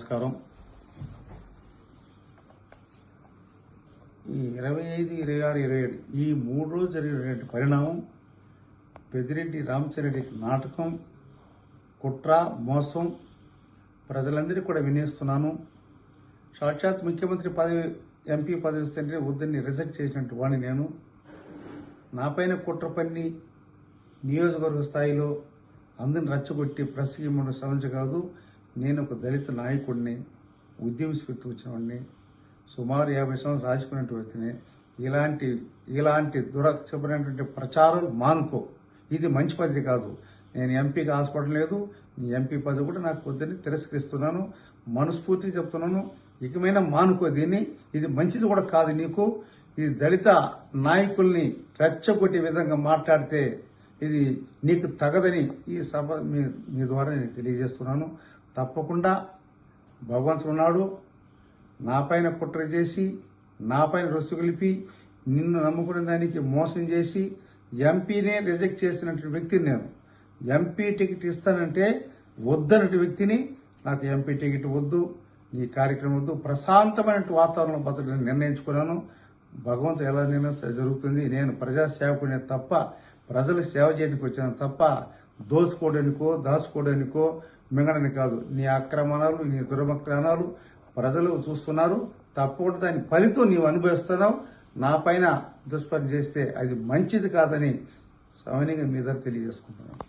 నమస్కారం. ఈ 25, 26, 27 ఈ 3 రోజులు జరిగినటువంటి పరిణామం పెద్దిరెడ్డి రామచంద్రరెడ్డికి నాటకం, కుట్ర, మోసం ప్రజలందరికీ కూడా వినేస్తున్నాను. సాక్షాత్ ముఖ్యమంత్రి పదవి, ఎంపీ పదవి ఇస్తే వద్దని రిజెక్ట్ చేసినట్టు వాడిని నేను. నాపైన కుట్ర పన్ని నియోజకవర్గ స్థాయిలో అందరిని రచ్చగొట్టి ప్రెస్కి ఇవ్వడం సమస్య కాదు. నేను ఒక దళిత నాయకుడిని, ఉద్యమ స్ఫూర్తి వచ్చిన వాడిని, సుమారు 50 సంవత్సరాలు రాజుకున్నటువంటి వ్యక్తిని. ఇలాంటి దురక్షమైనటువంటి ప్రచారం మానుకో. ఇది మంచి పద్ధతి కాదు. నేను ఎంపీకి ఆశపడడం లేదు. నీ ఎంపీ పదవి కూడా నాకు వద్దని తిరస్కరిస్తున్నాను. మనస్ఫూర్తిగా చెప్తున్నాను. ఇకమైనా మానుకో దీన్ని. ఇది మంచిది కూడా కాదు నీకు. ఇది దళిత నాయకుల్ని రెచ్చగొట్టే విధంగా మాట్లాడితే ఇది నీకు తగదని ఈ సభ మీ ద్వారా నేను తెలియజేస్తున్నాను. తప్పకుండా భగవంతుడు ఉన్నాడు. నాపైన కుట్ర చేసి, నాపైన రొస్సు కలిపి, నిన్ను నమ్ముకునే దానికి మోసం చేసి ఎంపీనే రిజెక్ట్ చేసినటువంటి వ్యక్తిని నేను. ఎంపీ టికెట్ ఇస్తానంటే వద్దనటువంటి వ్యక్తిని. నాకు ఎంపీ టికెట్ వద్దు, నీ కార్యక్రమం వద్దు, ప్రశాంతమైన వాతావరణంలో బతకడానికి నిర్ణయించుకున్నాను. భగవంతుడు ఎలా నిర్ణయిస్తే జరుగుతుంది. నేను ప్రజాసేవకునే తప్ప, ప్రజలకు సేవ చేయడానికి వచ్చాను తప్ప దోసుకోవడానికో దాచుకోవడానికో మింగడని కాదు. నీ అక్రమణాలు, నీ దురమక్రమాలు ప్రజలు చూస్తున్నారు. తప్పకుండా దాని ఫలితం నీవు అనుభవిస్తున్నావు. నా పైన దుష్పని చేస్తే అది మంచిది కాదని సవనీగా మీ దగ్గర తెలియజేసుకుంటున్నాను.